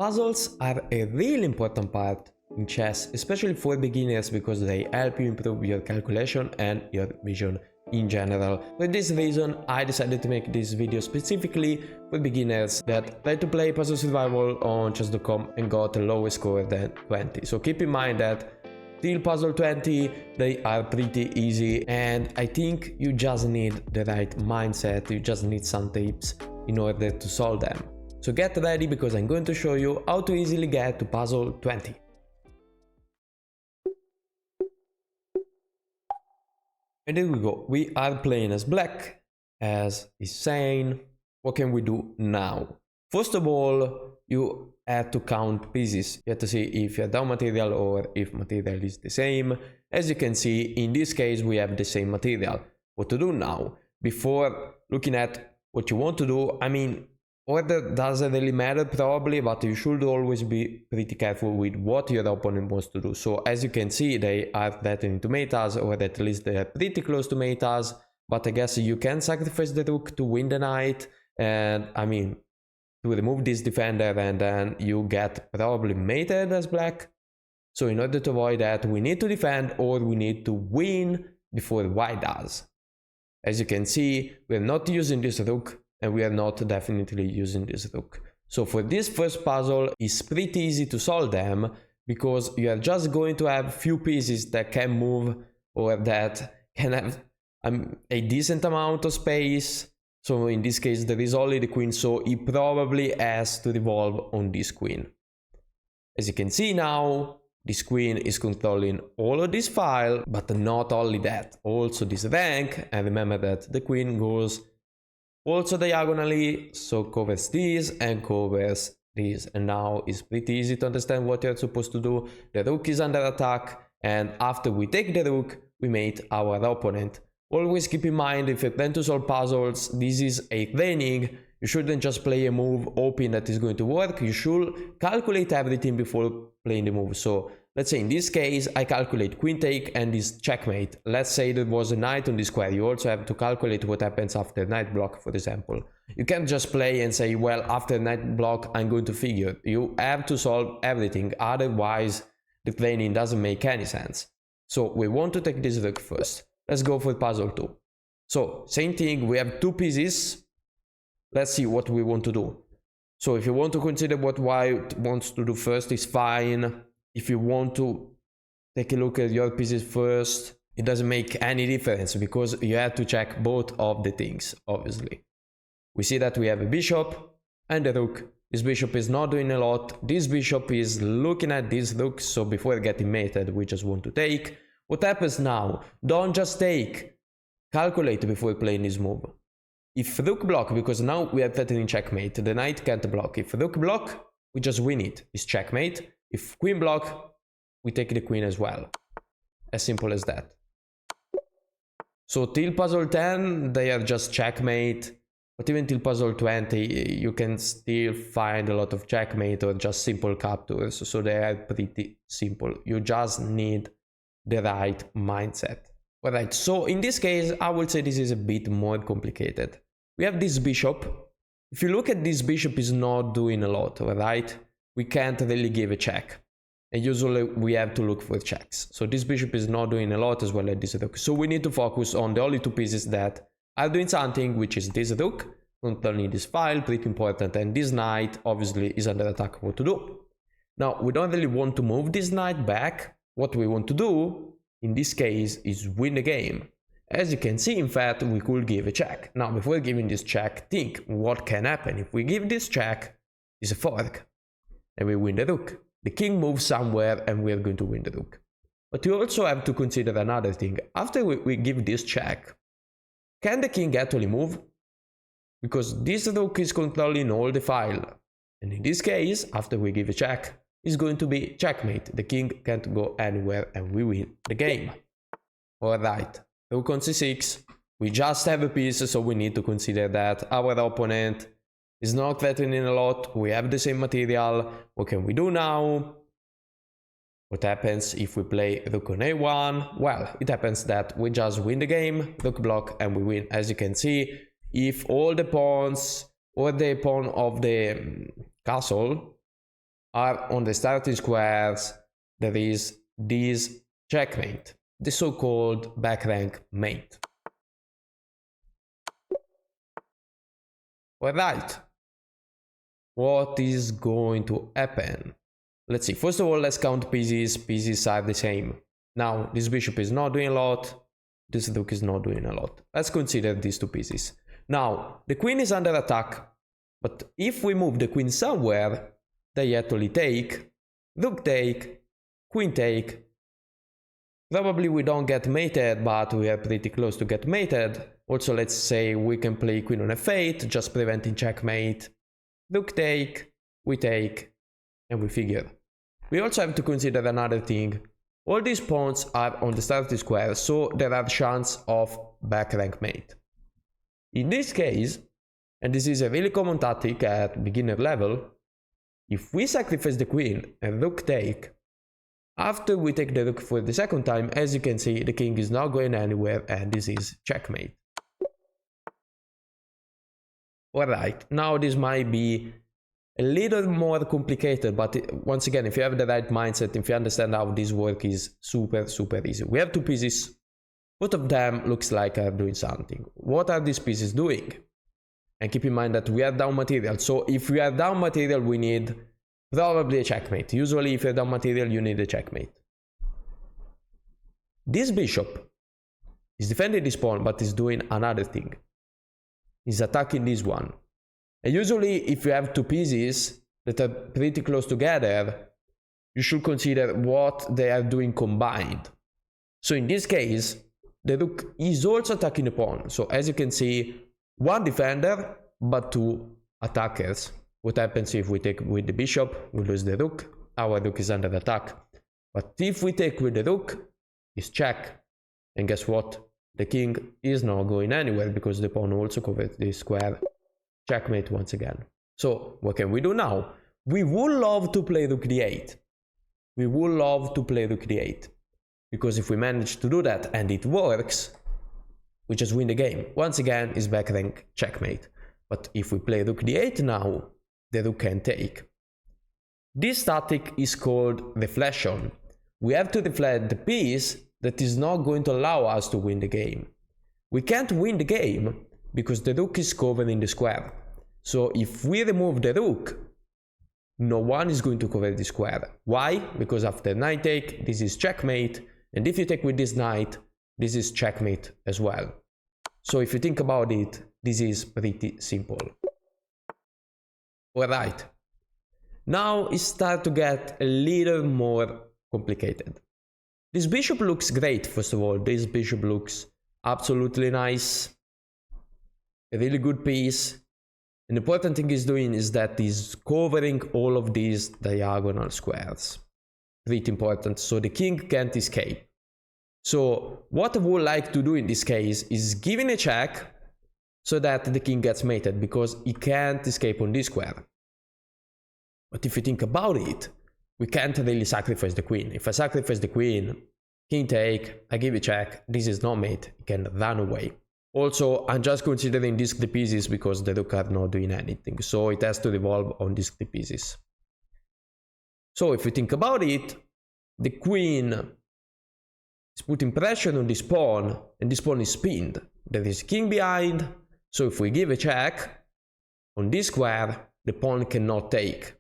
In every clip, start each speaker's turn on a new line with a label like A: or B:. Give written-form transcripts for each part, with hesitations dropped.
A: Puzzles are a really important part in chess, especially for beginners, because they help you improve your calculation and your vision in general. For this reason, I decided to make this video specifically for beginners that try to play Puzzle Survival on chess.com and got a lower score than 20. So keep in mind that till puzzle 20 they are pretty easy, and I think you just need the right mindset, you just need some tips in order to solve them. So get ready, because I'm going to show you how to easily get to puzzle 20. And there we go, we are playing as black, as is saying. What can we do now? First of all, you have to count pieces. You have to see if you're down material or if material is the same. As you can see, in this case we have the same material. What to do now? Before looking at what you want to do, I mean, order doesn't really matter probably, but you should always be pretty careful with what your opponent wants to do. So as you can see, they are threatening to mate us, or at least they are pretty close to mate us, but I guess you can sacrifice the rook to win the knight, and I mean, to remove this defender, and then you get probably mated as black. So in order to avoid that, we need to defend or we need to win before white does. As you can see, we're not using this rook, and we are not definitely using this rook. So for this first puzzle, it's pretty easy to solve them, because you are just going to have few pieces that can move, or that can have a decent amount of space. So in this case there is only the queen, so he probably has to revolve on this queen. As you can see now, this queen is controlling all of this file, but not only that, also this rank. And remember that the queen goes also diagonally, so covers this and covers this, and now it's pretty easy to understand what you're supposed to do. The rook is under attack, and after we take the rook, we mate our opponent. Always keep in mind, if you plan to solve puzzles, this is a training. You shouldn't just play a move hoping that it's going to work. You should calculate everything before playing the move. So let's say in this case, I calculate queen take and this checkmate. Let's say there was a knight on this square. You also have to calculate what happens after knight block, for example. You can't just play and say, well, after knight block, I'm going to figure. You have to solve everything. Otherwise, the training doesn't make any sense. So we want to take this rook first. Let's go for puzzle 2. So same thing, we have two pieces. Let's see what we want to do. So if you want to consider what white wants to do first, is fine. If you want to take a look at your pieces first, it doesn't make any difference, because you have to check both of the things, obviously. We see that we have a bishop and a rook. This bishop is not doing a lot. This bishop is looking at this rook, so before getting mated, we just want to take. What happens now? Don't just take. Calculate before playing this move. If rook block, because now we are threatening checkmate, the knight can't block. If rook block, we just win it. It's checkmate. If queen block, we take the queen as well. As simple as that. So till puzzle 10, they are just checkmate. But even till puzzle 20, you can still find a lot of checkmate or just simple captures. So they are pretty simple. You just need the right mindset. Alright, so in this case, I would say this is a bit more complicated. We have this bishop. If you look at this bishop, is not doing a lot, alright? We can't really give a check. And usually we have to look for checks. So this bishop is not doing a lot, as well as this rook. So we need to focus on the only two pieces that are doing something, which is this rook, controlling this file, pretty important. And this knight obviously is under attack. What to do? Now, we don't really want to move this knight back. What we want to do in this case is win the game. As you can see, in fact, we could give a check. Now, before giving this check, think what can happen. If we give this check, it's a fork, and we win the rook. The king moves somewhere, and we are going to win the rook. But you also have to consider another thing. After we give this check, can the king actually move? Because this rook is controlling all the file. And in this case, after we give a check, is going to be checkmate. The king can't go anywhere, and we win the game. Alright, rook on c6. We just have a piece, so we need to consider that our opponent is not threatening a lot. We have the same material. What can we do now? What happens if we play rook on a1? Well, it happens that we just win the game, rook block, and we win. As you can see, if all the pawns or the pawn of the castle are on the starting squares, there is this checkmate, the so-called back rank mate. Alright, what is going to happen? Let's see, first of all, let's count pieces. Pieces are the same. Now, this bishop is not doing a lot, this rook is not doing a lot. Let's consider these two pieces. Now, the queen is under attack, but if we move the queen somewhere, they actually take, rook take, queen take. Probably we don't get mated, but we are pretty close to get mated. Also, let's say we can play queen on f8, just preventing checkmate. Rook take, we take, and we figure. We also have to consider another thing. All these pawns are on the starting square, so there are chances of back rank mate. In this case, and this is a really common tactic at beginner level, if we sacrifice the queen and rook take, after we take the rook for the second time, as you can see, the king is not going anywhere and this is checkmate. Alright, now this might be a little more complicated, but once again, if you have the right mindset, if you understand how this works, is super easy. We have two pieces, both of them looks like are doing something. What are these pieces doing? And keep in mind that we are down material, so if we are down material, we need probably a checkmate. Usually if you're down material, you need a checkmate. This bishop is defending this pawn, but is doing another thing. He's attacking this one. And usually if you have two pieces that are pretty close together, you should consider what they are doing combined. So in this case, the rook is also attacking the pawn. So as you can see, one defender, but two attackers. What happens if we take with the bishop? We lose the rook. Our rook is under attack. But if we take with the rook, it's check. And guess what? The king is not going anywhere because the pawn also covers the square. Checkmate once again. So what can we do now? We would love to play rook d8. We would love to play rook d8. Because if we manage to do that and it works, we just win the game. Once again, it's back rank checkmate. But if we play rook d8 now, the rook can take. This tactic is called reflection. We have to reflect the piece that is not going to allow us to win the game. We can't win the game because the rook is covering the square. So if we remove the rook, no one is going to cover the square. Why? Because after knight take, this is checkmate, and if you take with this knight, this is checkmate as well. So if you think about it, this is pretty simple. Alright, now it starts to get a little more complicated. This bishop looks great, first of all. This bishop looks absolutely nice. A really good piece. And the important thing he's doing is that he's covering all of these diagonal squares. Pretty important, so the king can't escape. So what I would like to do in this case is giving a check so that the king gets mated, because he can't escape on this square. But if you think about it, we can't really sacrifice the queen. If I sacrifice the queen, king take, I give a check, this is not mate, he can run away. Also, I'm just considering these three pieces because the rook are not doing anything, so it has to revolve on these three pieces. So if you think about it, the queen is putting pressure on this pawn, and this pawn is pinned. There is king behind, so if we give a check on this square, the pawn cannot take.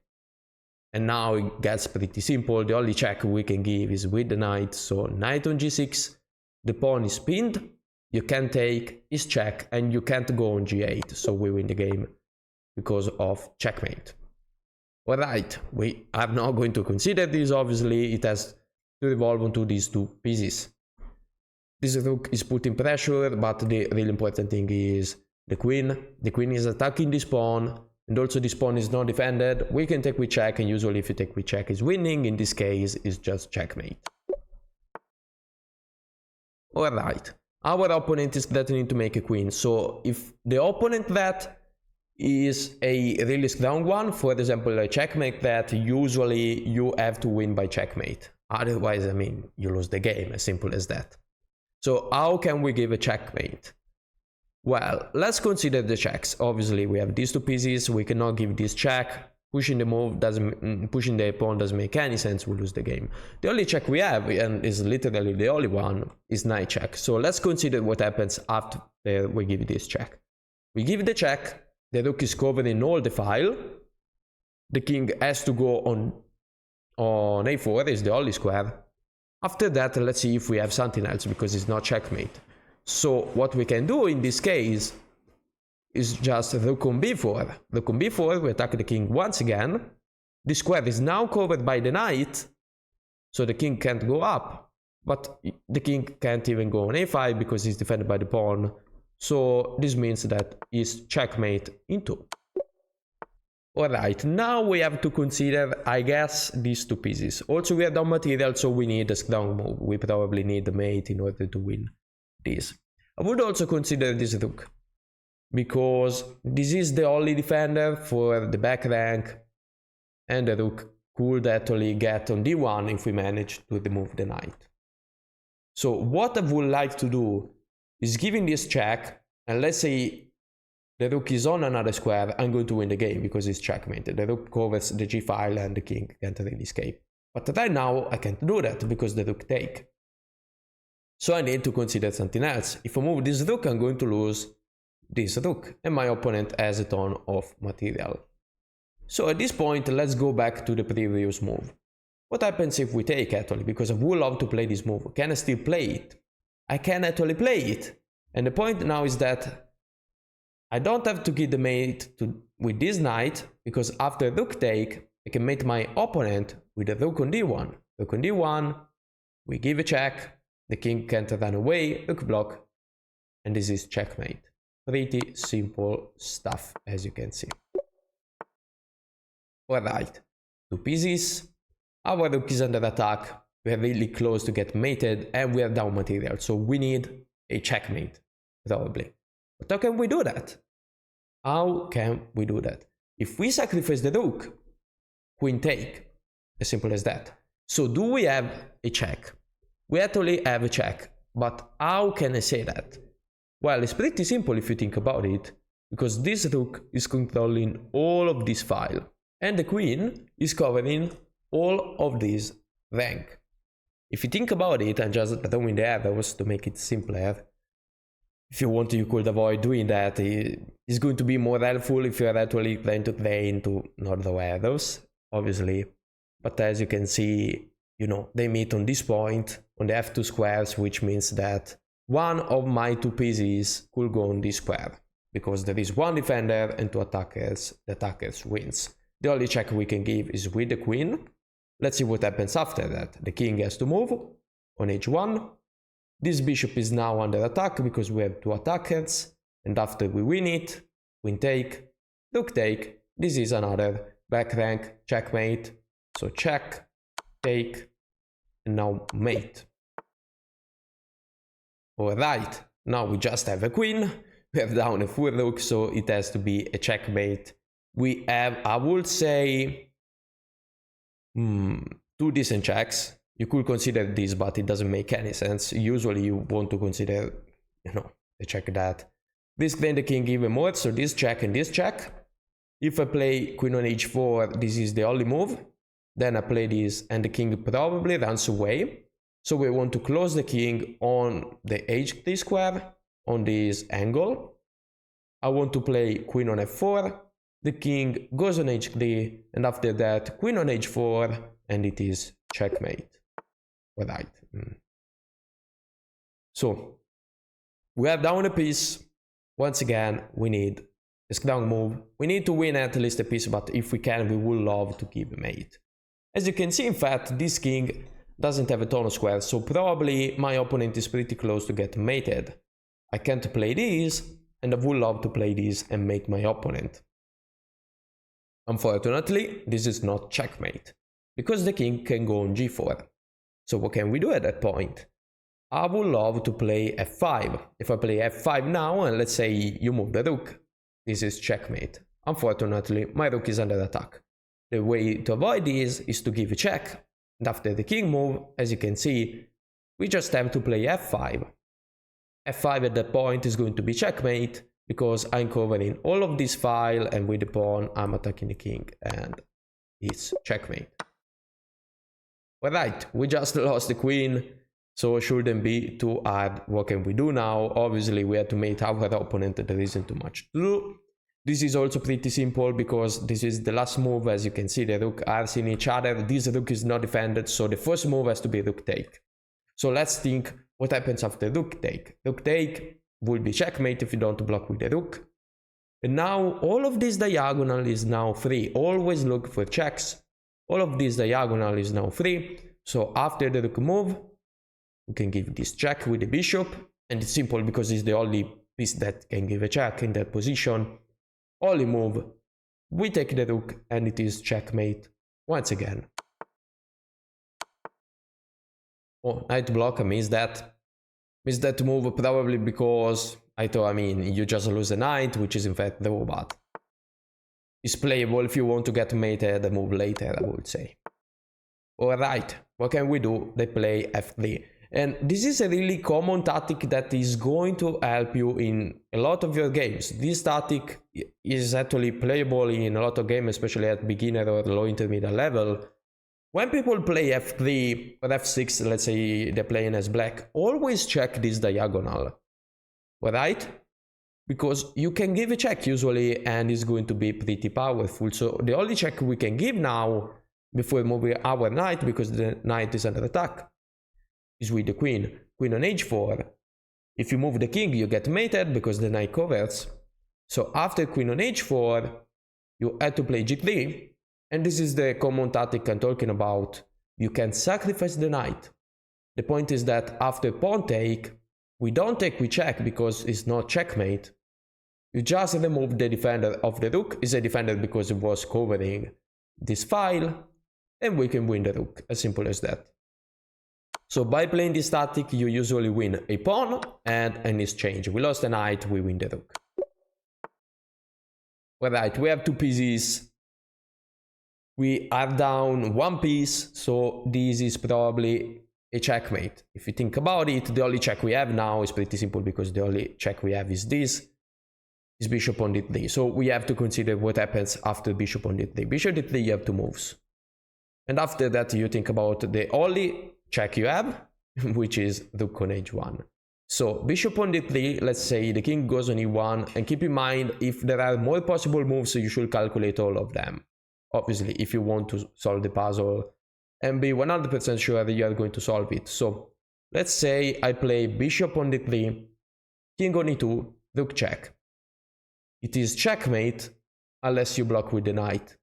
A: And now it gets pretty simple. The only check we can give is with the knight, so knight on g6, the pawn is pinned, you can take, is check, and you can't go on g8, so we win the game because of checkmate. Alright, we are not going to consider this, obviously, it has to revolve onto these two pieces. This rook is putting pressure, but the really important thing is the queen. The queen is attacking this pawn, and also this pawn is not defended. We can take with check, and usually if you take with check is winning. In this case, it's just checkmate. Alright, our opponent is threatening to make a queen, so if the opponent threat is a really strong one, for example a checkmate threat, usually you have to win by checkmate. Otherwise, I mean, you lose the game, as simple as that. So how can we give a checkmate? Well, let's consider the checks. Obviously, we have these two pieces, we cannot give this check. pushing the move doesn't, pushing the pawn doesn't make any sense, we lose the game. The only check we have, and is literally the only one, is knight check. So let's consider what happens after we give this check. We give the check, the rook is covering all the file, the king has to go on a4, is the only square. After that, let's see if we have something else, because it's not checkmate. So what we can do in this case is just rook on b4. Rook on b4, we attack the king once again. The square is now covered by the knight, so the king can't go up. But the king can't even go on a5 because he's defended by the pawn. So this means that he's checkmate in 2. Alright, now we have to consider, I guess, these two pieces. Also, we have down material, so we need a strong move. We probably need the mate in order to win this. I would also consider this rook, because this is the only defender for the back rank, and the rook could actually get on d1 if we manage to remove the knight. So what I would like to do is, giving this check, and let's say the rook is on another square, I'm going to win the game because it's checkmated. The rook covers the g file and the king can't really escape. But right now I can't do that because the rook take. So I need to consider something else. If I move this rook, I'm going to lose this rook, and my opponent has a ton of material. So at this point, let's go back to the previous move. What happens if we take actually? Because I would love to play this move. Can I still play it? I can actually play it. And the point now is that I don't have to give the mate with this knight, because after rook take, I can mate my opponent with a rook on d1. Rook on d1, we give a check, the king can't run away, rook block, and this is checkmate. Pretty simple stuff, as you can see. Alright, two pieces. Our rook is under attack, we are really close to get mated, and we are down material, so we need a checkmate, probably. But how can we do that? How can we do that? If we sacrifice the rook, queen take, as simple as that. So do we have a check? We actually have a check, but how can I say that? Well, it's pretty simple if you think about it, because this rook is controlling all of this file, and the queen is covering all of this rank. If you think about it, and just throwing the arrows to make it simpler, if you want, you could avoid doing that. It's going to be more helpful if you're actually trying to train to not throw arrows, obviously. But as you can see, you know, they meet on this point, on the f2 squares, which means that one of my two pieces could go on this square, because there is one defender and two attackers. The attackers wins. The only check we can give is with the queen. Let's see what happens after that. The king has to move on h1. This bishop is now under attack because we have two attackers, and after we win it, queen take, rook take. This is another back rank checkmate. So check, take, and now mate. Alright, now we just have a queen. We have down a full rook, so it has to be a checkmate. We have, I would say, two decent checks. You could consider this, but it doesn't make any sense. Usually you want to consider, you know, the check that. This then the king even more, so this check and this check. If I play queen on h4, this is the only move. Then I play this and the king probably runs away. So we want to close the king on the h3 square, on this angle. I want to play queen on f4. The king goes on h3, and after that queen on h4, and it is checkmate. Alright. So we have down a piece. Once again, we need a strong move. We need to win at least a piece, but if we can, we would love to keep mate. As you can see, in fact, this king doesn't have a ton of squares, so probably my opponent is pretty close to get mated. I can't play this, and I would love to play this and mate my opponent. Unfortunately, this is not checkmate, because the king can go on g4. So what can we do at that point? I would love to play f5. If I play f5 now, and let's say you move the rook, this is checkmate. Unfortunately, my rook is under attack. The way to avoid this is to give a check, and after the king move, as you can see, we just have to play f5. f5 at that point is going to be checkmate, because I'm covering all of this file, and with the pawn I'm attacking the king, and it's checkmate. Alright, we just lost the queen, so it shouldn't be too hard. What can we do now? Obviously we have to make our opponent, there isn't too much to do. This is also pretty simple because this is the last move. As you can see, the rook are seeing each other. This rook is not defended, so the first move has to be rook take. So let's think what happens after rook take. Rook take will be checkmate if you don't block with the rook. And now all of this diagonal is now free. Always look for checks. All of this diagonal is now free. So after the rook move, we can give this check with the bishop. And it's simple because it's the only piece that can give a check in that position. Only move, we take the rook, and it is checkmate once again. Oh, knight block, I missed that. Missed that move probably because you just lose a knight, which is in fact the but it's playable if you want to get mated a move later, I would say. Alright, what can we do? They play f3. And this is a really common tactic that is going to help you in a lot of your games. This tactic is actually playable in a lot of games, especially at beginner or low intermediate level. When people play f3 or f6, let's say they're playing as black, always check this diagonal, right? Because you can give a check usually, and it's going to be pretty powerful. So the only check we can give now before moving our knight, because the knight is under attack, is with the queen. Queen on h4. If you move the king, you get mated because the knight covers. So after queen on h4, you have to play g3. And this is the common tactic I'm talking about. You can sacrifice the knight. The point is that after pawn take, we don't take, we check because it's not checkmate. You just remove the defender of the rook. It's a defender because it was covering this file. And we can win the rook. As simple as that. So by playing this tactic, you usually win a pawn and an exchange. We lost a knight, we win the rook. Alright, we have two pieces. We are down one piece, so this is probably a checkmate. If you think about it, the only check we have now is pretty simple because the only check we have is this. Is bishop on d3. So we have to consider what happens after bishop on d3. Bishop d3, you have two moves. And after that, you think about the only check you have, which is rook on h1. So bishop on d3, let's say the king goes on e1, and keep in mind, if there are more possible moves, you should calculate all of them. Obviously, if you want to solve the puzzle and be 100% sure that you are going to solve it. So let's say I play bishop on d3, king on e2, rook check. It is checkmate unless you block with the knight.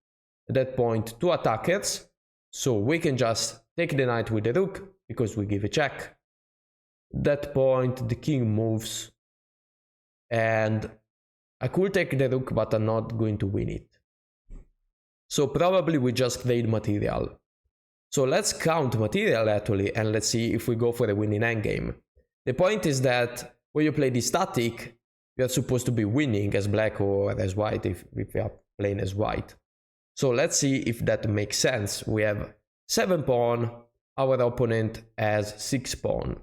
A: At that point, two attackers, so we can just take the knight with the rook because we give a check. At that point, the king moves, and I could take the rook, but I'm not going to win it. So probably we just trade material. So let's count material actually, and let's see if we go for a winning endgame. The point is that when you play this tactic, you're supposed to be winning as black or as white if you are playing as white. So let's see if that makes sense. We have 7 pawn, our opponent has 6 pawn.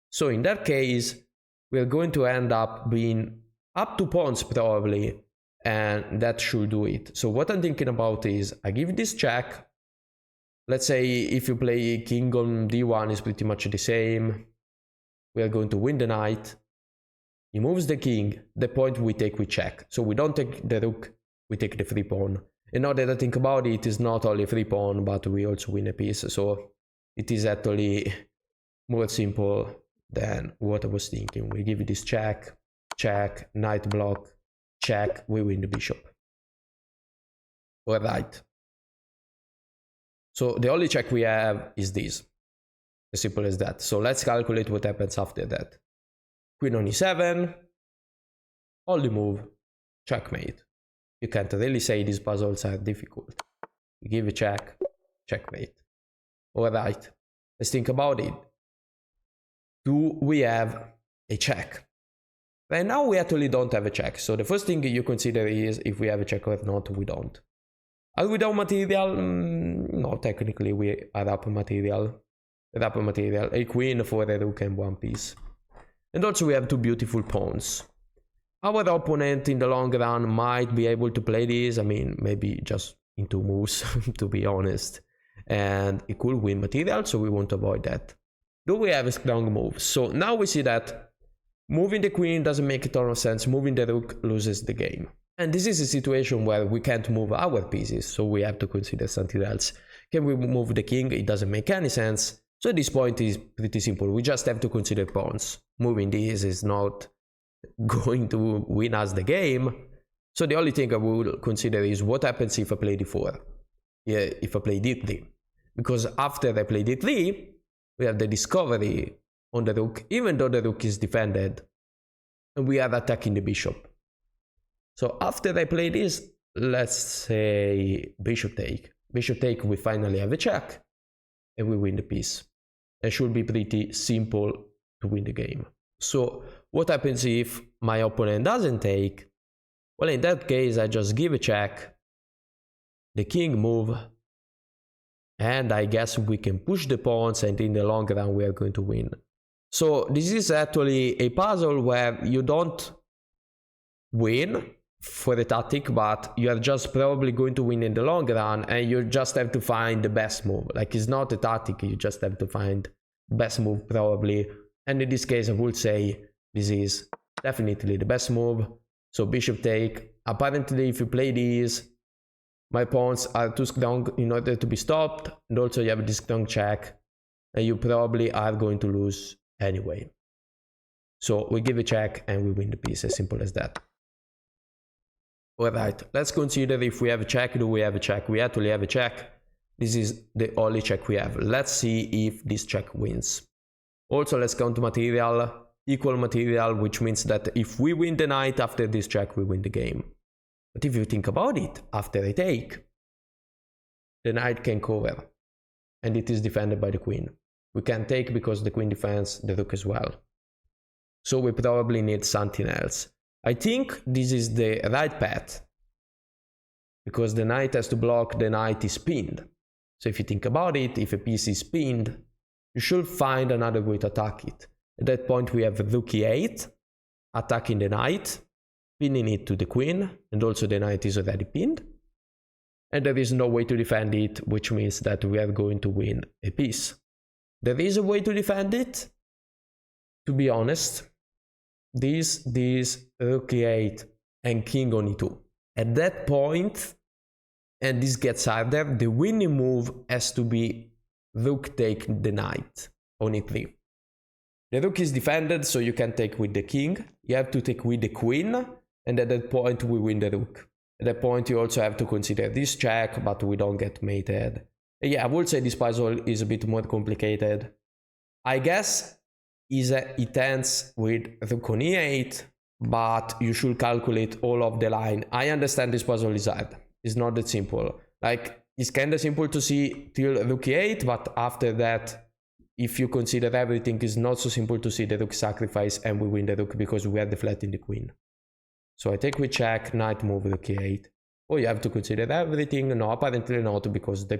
A: So in that case, we're going to end up being up 2 pawns probably, and that should do it. So what I'm thinking about is I give this check. Let's say if you play king on d1 is pretty much the same. We are going to win the knight. He moves the king. The point we take, we check. So we don't take the rook, we take the free pawn. And now that I think about it, it's not only free pawn, but we also win a piece. So it is actually more simple than what I was thinking. We give it this check, check, knight block, check, we win the bishop. Alright. So the only check we have is this. As simple as that. So let's calculate what happens after that. Queen on e7. Only move. Checkmate. You can't really say these puzzles are difficult. You give a check. Checkmate. Alright. Let's think about it. Do we have a check? Right now we actually don't have a check. So the first thing you consider is if we have a check or not. We don't. Are we down material? No, technically we are up material. Up material. A queen for a rook and one piece. And also we have 2 beautiful pawns. Our opponent in the long run might be able to play this. I mean, maybe just in 2 moves, to be honest. And it could win material, so we want to avoid that. Do we have a strong move? So now we see that moving the queen doesn't make a ton of sense. Moving the rook loses the game. And this is a situation where we can't move our pieces, so we have to consider something else. Can we move the king? It doesn't make any sense. So this point is pretty simple. We just have to consider pawns. Moving these is not going to win us the game. So the only thing I will consider is what happens if I play d4. Yeah, if I play d3. Because after I play d3, we have the discovery on the rook, even though the rook is defended, and we are attacking the bishop. So after I play this, let's say bishop take. Bishop take, we finally have a check, and we win the piece. It should be pretty simple to win the game. So what happens if my opponent doesn't take? Well, in that case, I just give a check, the king move, and I guess we can push the pawns, and in the long run we are going to win. So this is actually a puzzle where you don't win for the tactic, but you are just probably going to win in the long run, and you just have to find the best move. Like, it's not a tactic, you just have to find the best move probably. And in this case, I would say this is definitely the best move. So bishop take. Apparently, if you play these, my pawns are too strong in order to be stopped, and also you have this strong check, and you probably are going to lose anyway. So we give a check and we win the piece, as simple as that. Alright, let's consider if we have a check. Do we have a check? We actually have a check. This is the only check we have. Let's see if this check wins. Also, let's count material, equal material, which means that if we win the knight after this check, we win the game. But if you think about it, after I take, the knight can cover, and it is defended by the queen. We can't take because the queen defends the rook as well. So we probably need something else. I think this is the right path, because the knight has to block, the knight is pinned. So if you think about it, if a piece is pinned, you should find another way to attack it. At that point we have rook e8, attacking the knight, pinning it to the queen, and also the knight is already pinned. And there is no way to defend it, which means that we are going to win a piece. There is a way to defend it, to be honest. This rook e8 and king on e2. At that point, and this gets harder, the winning move has to be rook take the knight on e3. The rook is defended, so you can take with the king. You have to take with the queen, and at that point we win the rook. At that point you also have to consider this check, but we don't get mated. Yeah, I would say this puzzle is a bit more complicated. I guess it ends with rook on e8, but you should calculate all of the line. I understand this puzzle is hard. It's not that simple. Like, it's kind of simple to see till rook e8, but after that, if you consider everything, it's not so simple to see the rook sacrifice and we win the rook because we are deflecting the queen. So I take with check, knight move, rook e8. Oh, you have to consider everything? No, apparently not, because they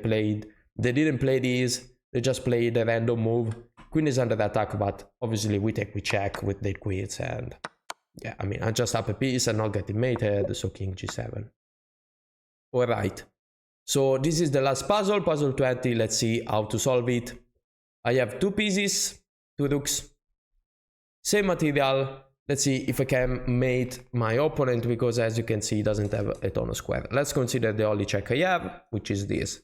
A: didn't play these, they just played a random move. Queen is under attack, but obviously we take with check with the queens, and yeah, I mean, I just up a piece and not getting mated, so king g7. Alright, so this is the last puzzle, puzzle 20, let's see how to solve it. I have 2 pieces, 2 rooks, same material. Let's see if I can mate my opponent, because as you can see, he doesn't have a ton of square. Let's consider the only check I have, which is this.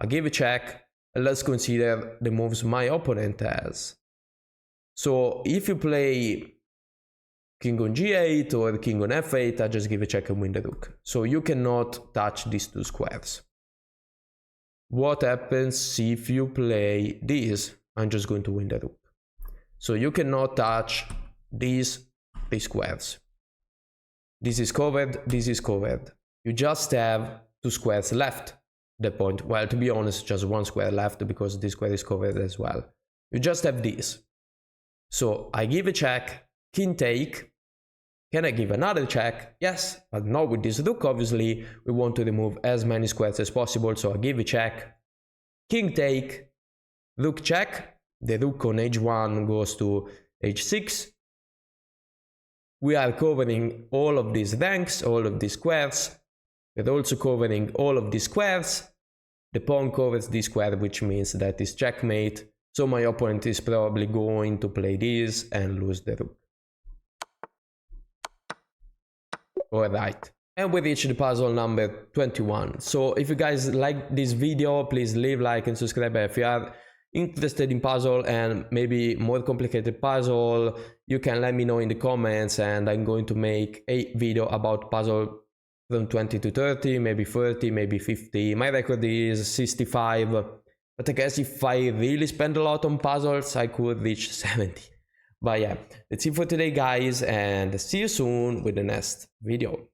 A: I give a check, and let's consider the moves my opponent has. So if you play king on g8 or king on f8, I just give a check and win the rook. So you cannot touch these 2 squares. What happens if you play this? I'm just going to win the rook. So you cannot touch these 3 squares. This is covered, this is covered. You just have 2 squares left. The point, well, to be honest, just 1 square left, because this square is covered as well. You just have this. So I give a check, king take. Can I give another check? Yes, but not with this rook, obviously. We want to remove as many squares as possible, so I give a check, king take, rook check. The rook on h1 goes to h6. we are covering all of these ranks, all of these squares. We're also covering all of these squares. The pawn covers this square, which means that it's checkmate. So my opponent is probably going to play this and lose the rook. Alright. And we reached the puzzle number 21. So if you guys like this video, please leave like and subscribe. If you are interested in puzzle and maybe more complicated puzzle, you can let me know in the comments, and I'm going to make a video about puzzle from 20 to 30, maybe 30, maybe 50. My record is 65, but I guess if I really spend a lot on puzzles, I could reach 70. But yeah, that's it for today, guys, and see you soon with the next video.